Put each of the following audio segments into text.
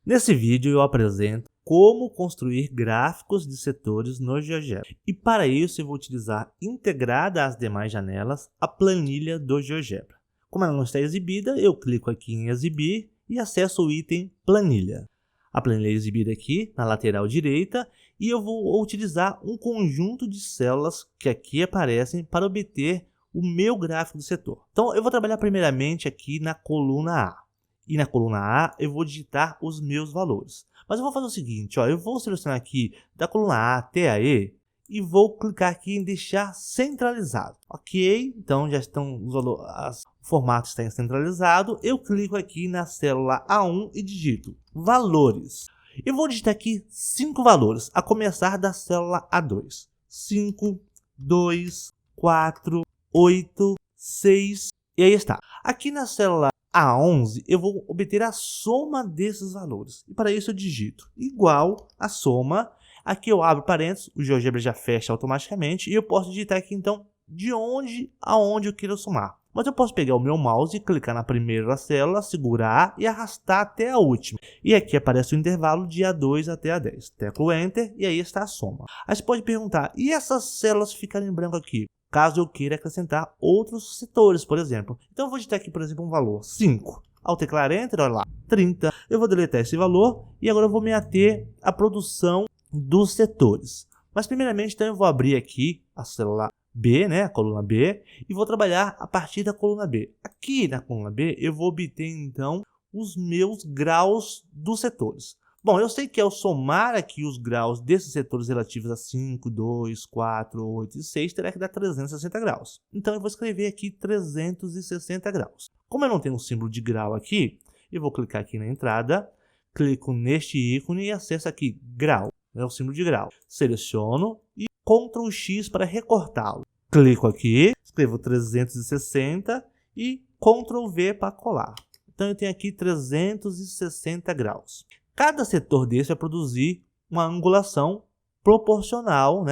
Nesse vídeo eu apresento como construir gráficos de setores no GeoGebra. E para isso eu vou utilizar integrada às demais janelas a planilha do GeoGebra. Como ela não está exibida, eu clico aqui em exibir e acesso o item planilha. A planilha é exibida aqui na lateral direita e eu vou utilizar um conjunto de células que aqui aparecem para obter o meu gráfico do setor. Então eu vou trabalhar primeiramente aqui na coluna A. E na coluna A eu vou digitar os meus valores. Mas eu vou fazer o seguinte, eu vou selecionar aqui da coluna A até a E e vou clicar aqui em deixar centralizado. Ok, então já estão o formato está centralizado. Eu clico aqui na célula A1 e digito valores. Eu vou digitar aqui 5 valores, a começar da célula A2. 5, 2, 4, 8, 6 e aí está. Aqui na célula A11 eu vou obter a soma desses valores. E para isso eu digito igual a soma. Aqui eu abro parênteses, o GeoGebra já fecha automaticamente. E eu posso digitar aqui então de onde a onde eu quero somar. Mas eu posso pegar o meu mouse e clicar na primeira célula, segurar e arrastar até a última. E aqui aparece o intervalo de A2 até A10. Teclo Enter e aí está a soma. Aí você pode perguntar, e essas células ficarem em branco aqui? Caso eu queira acrescentar outros setores, por exemplo. Então eu vou digitar aqui, por exemplo, um valor 5. Ao teclar Enter, olha lá, 30. Eu vou deletar esse valor e agora eu vou me ater à produção dos setores. Mas primeiramente, então, eu vou abrir aqui a célula B, a coluna B, e vou trabalhar a partir da coluna B. Aqui na coluna B, eu vou obter, então, os meus graus dos setores. Bom, eu sei que ao somar aqui os graus desses setores relativos a 5, 2, 4, 8 e 6, terá que dar 360 graus. Então, eu vou escrever aqui 360 graus. Como eu não tenho um símbolo de grau aqui, eu vou clicar aqui na entrada, clico neste ícone e acesso aqui grau, é o símbolo de grau. Seleciono e Ctrl X para recortá-lo. Clico aqui, escrevo 360 e Ctrl V para colar. Então, eu tenho aqui 360 graus. Cada setor desse vai produzir uma angulação proporcional,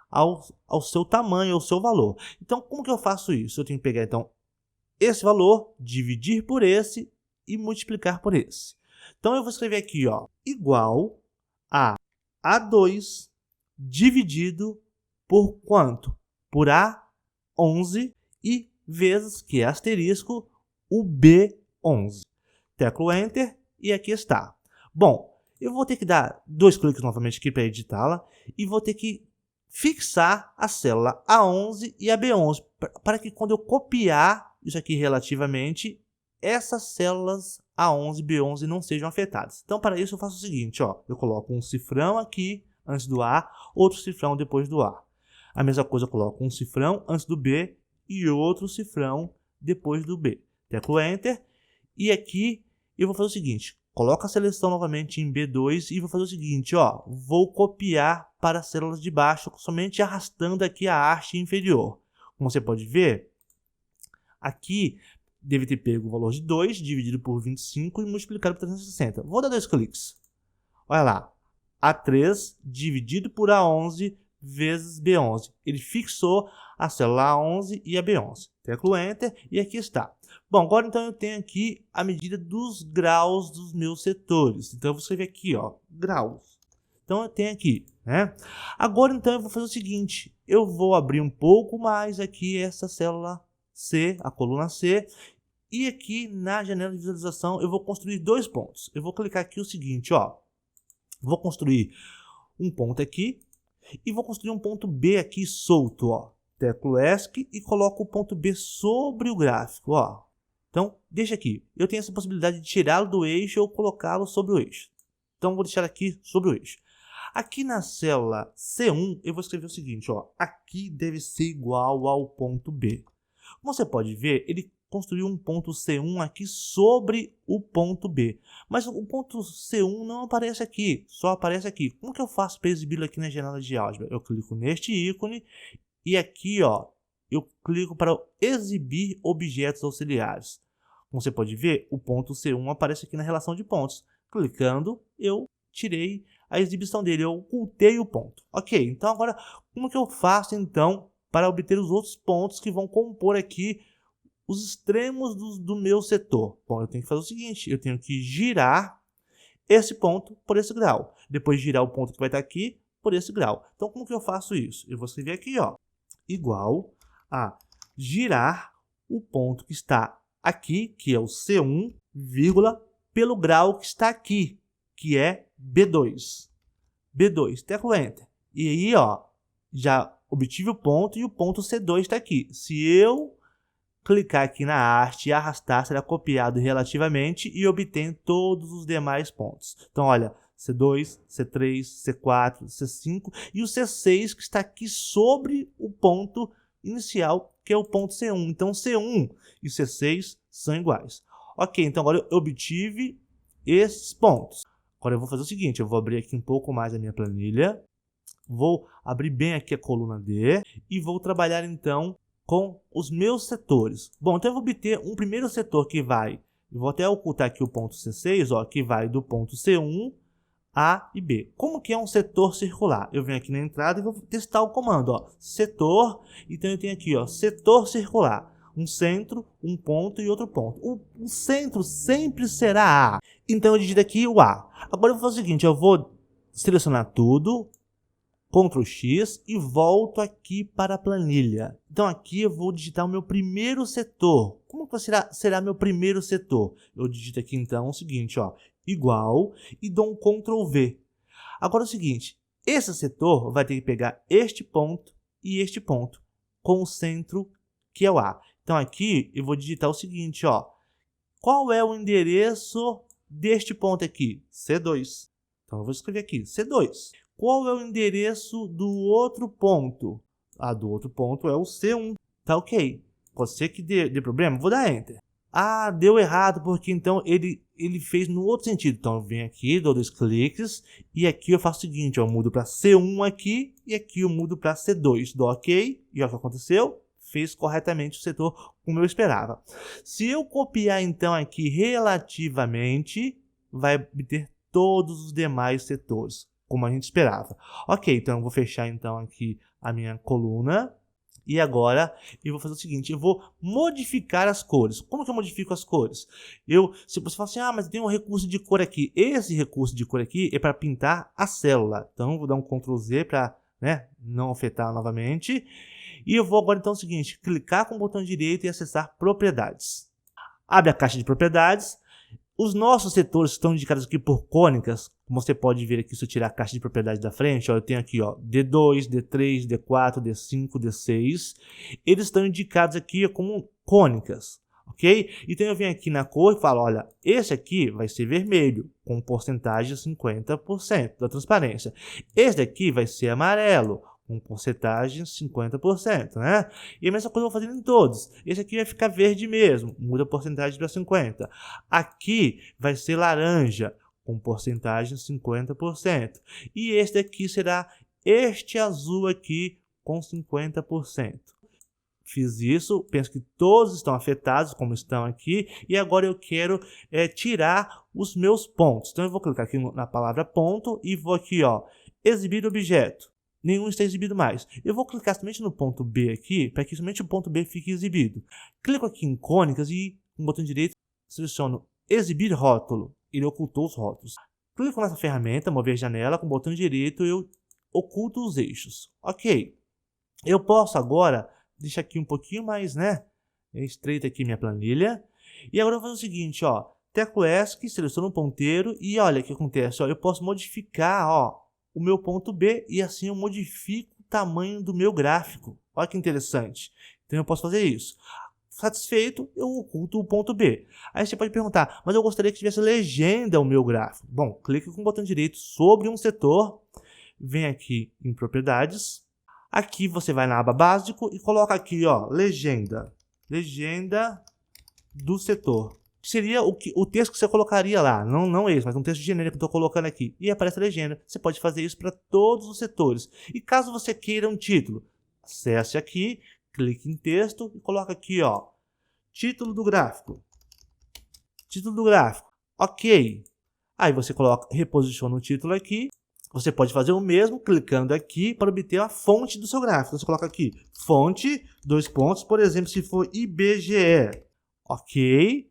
ao seu tamanho, ao seu valor. Então, como que eu faço isso? Eu tenho que pegar, então, esse valor, dividir por esse e multiplicar por esse. Então, eu vou escrever aqui, igual a A2 dividido por quanto? Por A11 e vezes, que é asterisco, o B11. Teclo Enter e aqui está. Bom, eu vou ter que dar 2 cliques novamente aqui para editá-la e vou ter que fixar a célula A11 e a B11 para que quando eu copiar isso aqui relativamente, essas células A11 e B11 não sejam afetadas. Então, para isso eu faço o seguinte, eu coloco um cifrão aqui antes do A, outro cifrão depois do A. A mesma coisa eu coloco um cifrão antes do B e outro cifrão depois do B. Teclo Enter e aqui eu vou fazer o seguinte, coloco a seleção novamente em B2 e vou fazer o seguinte, vou copiar para as células de baixo, somente arrastando aqui a haste inferior. Como você pode ver, aqui deve ter pego o valor de 2, dividido por 25 e multiplicado por 360. Vou dar 2 cliques. Olha lá, A3 dividido por A11 vezes B11. Ele fixou a célula A11 e a B11. Teclo Enter e aqui está. Bom, agora então eu tenho aqui a medida dos graus dos meus setores. Então eu vou escrever aqui, graus. Então eu tenho aqui, Agora então eu vou fazer o seguinte, eu vou abrir um pouco mais aqui essa célula C, a coluna C, e aqui na janela de visualização eu vou construir 2 pontos. Eu vou clicar aqui o seguinte, vou construir um ponto aqui e vou construir um ponto B aqui solto, Teclo ESC e coloco o ponto B sobre o gráfico, Então, deixa aqui. Eu tenho essa possibilidade de tirá-lo do eixo ou colocá-lo sobre o eixo. Então, vou deixar aqui sobre o eixo. Aqui na célula C1, eu vou escrever o seguinte, aqui deve ser igual ao ponto B. Como você pode ver, ele construiu um ponto C1 aqui sobre o ponto B. Mas o ponto C1 não aparece aqui, só aparece aqui. Como que eu faço para exibi-lo aqui na janela de álgebra? Eu clico neste ícone e aqui, eu clico para exibir objetos auxiliares. Como você pode ver, o ponto C1 aparece aqui na relação de pontos. Clicando, eu tirei a exibição dele, eu ocultei o ponto. Ok, então agora, como que eu faço então para obter os outros pontos que vão compor aqui os extremos do meu setor? Bom, eu tenho que fazer o seguinte, eu tenho que girar esse ponto por esse grau. Depois girar o ponto que vai estar aqui por esse grau. Então, como que eu faço isso? Eu vou escrever aqui, ó, igual a girar o ponto que está aqui, que é o C1, vírgula, pelo grau que está aqui, que é B2. B2, teclo Enter. E aí, ó, já obtive o ponto e o ponto C2 está aqui. Se eu clicar aqui na arte e arrastar, será copiado relativamente e obtém todos os demais pontos. Então, olha, C2, C3, C4, C5 e o C6 que está aqui sobre o ponto inicial, que é o ponto C1. Então, C1 e C6 são iguais. Ok, então agora eu obtive esses pontos. Agora eu vou fazer o seguinte, eu vou abrir aqui um pouco mais a minha planilha, vou abrir bem aqui a coluna D e vou trabalhar então com os meus setores. Bom, então eu vou obter um primeiro setor que vai, eu vou até ocultar aqui o ponto C6, ó, que vai do ponto C1, A e B. Como que é um setor circular? Eu venho aqui na entrada e vou testar o comando, ó, setor, então eu tenho aqui, ó, setor circular. Um centro, um ponto e outro ponto. O centro sempre será A. Então eu digito aqui o A. Agora eu vou fazer o seguinte, eu vou selecionar tudo, Ctrl X e volto aqui para a planilha. Então aqui eu vou digitar o meu primeiro setor. Como que será meu primeiro setor? Eu digito aqui então o seguinte, ó, igual e dou um Ctrl V. Agora é o seguinte, esse setor vai ter que pegar este ponto e este ponto com o centro que é o A. Então aqui eu vou digitar o seguinte, ó, qual é o endereço deste ponto aqui? C2. Então eu vou escrever aqui, C2. Qual é o endereço do outro ponto? Ah, do outro ponto é o C1. Tá ok. Pode ser que dê problema, vou dar Enter. Ah, deu errado, porque então ele fez no outro sentido. Então eu venho aqui, dou 2 cliques, e aqui eu faço o seguinte, ó, eu mudo para C1 aqui, e aqui eu mudo para C2. Dou ok, e olha o que aconteceu. Fez corretamente o setor como eu esperava. Se eu copiar então aqui relativamente, vai obter todos os demais setores, como a gente esperava. Ok, então eu vou fechar então aqui a minha coluna. E agora eu vou fazer o seguinte, eu vou modificar as cores. Como que eu modifico as cores? Se você fala assim, ah, mas tem um recurso de cor aqui. Esse recurso de cor aqui é para pintar a célula. Então eu vou dar um Ctrl Z para, né, não afetar novamente. E eu vou agora então o seguinte, clicar com o botão direito e acessar propriedades. Abre a caixa de propriedades. Os nossos setores estão indicados aqui por cônicas. Como você pode ver aqui, se eu tirar a caixa de propriedades da frente, ó, eu tenho aqui, ó, D2, D3, D4, D5, D6. Eles estão indicados aqui como cônicas, ok? Então eu venho aqui na cor e falo, olha, esse aqui vai ser vermelho, com porcentagem de 50% da transparência. Esse daqui vai ser amarelo, com porcentagem de 50%, né? E a mesma coisa eu vou fazendo em todos. Esse aqui vai ficar verde mesmo, muda a porcentagem para 50%. Aqui vai ser laranja, com porcentagem de 50%. E este daqui será este azul aqui, com 50%. Fiz isso, penso que todos estão afetados, como estão aqui, e agora eu quero tirar os meus pontos. Então eu vou clicar aqui na palavra ponto e vou aqui, ó, exibir objeto. Nenhum está exibido mais. Eu vou clicar somente no ponto B aqui, para que somente o ponto B fique exibido. Clico aqui em cônicas e, com o botão direito, seleciono exibir rótulo. Ele ocultou os rótulos. Clico nessa ferramenta, mover janela, com o botão direito eu oculto os eixos. Ok. Eu posso agora deixar aqui um pouquinho mais, né? Estreita aqui minha planilha. E agora eu vou fazer o seguinte, ó. Teclo ESC, seleciono o ponteiro e olha o que acontece, ó. Eu posso modificar, ó, o meu ponto B e assim eu modifico o tamanho do meu gráfico. Olha que interessante. Então eu posso fazer isso. Satisfeito, eu oculto o ponto B. Aí você pode perguntar, mas eu gostaria que tivesse legenda o meu gráfico. Bom, clique com o botão direito sobre um setor, vem aqui em propriedades. Aqui você vai na aba básico e coloca aqui, ó, legenda. Legenda do setor. Seria o texto que você colocaria lá, não esse, mas um texto genérico que eu estou colocando aqui. E aparece a legenda. Você pode fazer isso para todos os setores. E caso você queira um título, acesse aqui, clique em texto e coloca aqui, ó, título do gráfico. Título do gráfico. Ok. Aí você reposiciona o título aqui. Você pode fazer o mesmo clicando aqui para obter a fonte do seu gráfico. Você coloca aqui, fonte, 2 pontos, por exemplo, se for IBGE. Ok.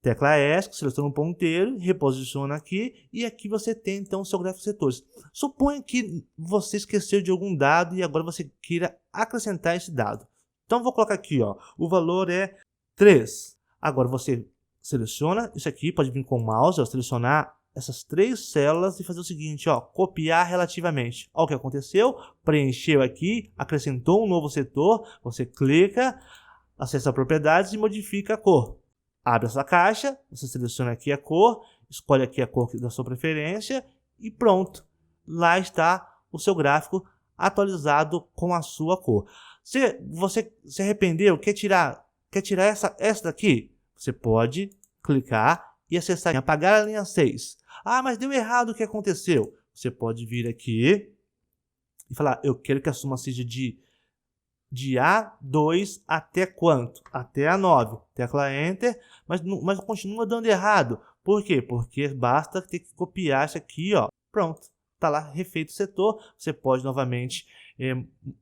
Tecla ESC, seleciona um ponteiro, reposiciona aqui e aqui você tem então o seu gráfico de setores. Suponha que você esqueceu de algum dado e agora você queira acrescentar esse dado. Então vou colocar aqui, ó, o valor é 3. Agora você seleciona isso aqui, pode vir com o mouse, ó, selecionar essas 3 células e fazer o seguinte, ó, copiar relativamente. Olha o que aconteceu, preencheu aqui, acrescentou um novo setor, você clica, acessa propriedades e modifica a cor. Abre essa caixa, você seleciona aqui a cor, escolhe aqui a cor da sua preferência e pronto. Lá está o seu gráfico atualizado com a sua cor. Se você se arrependeu, quer tirar essa daqui, você pode clicar e acessar e apagar a linha 6. Ah, mas deu errado, o que aconteceu? Você pode vir aqui e falar, eu quero que a soma seja de A2 até quanto? Até A9. Tecla Enter, mas continua dando errado. Por quê? Porque basta ter que copiar isso aqui, ó. Pronto, está lá refeito o setor. Você pode novamente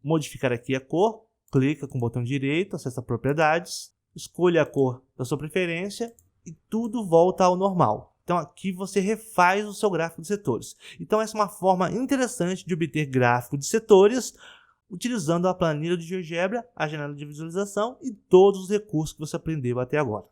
modificar aqui a cor. Clica com o botão direito, acessa propriedades, escolha a cor da sua preferência e tudo volta ao normal. Então aqui você refaz o seu gráfico de setores. Então essa é uma forma interessante de obter gráfico de setores utilizando a planilha de GeoGebra, a janela de visualização e todos os recursos que você aprendeu até agora.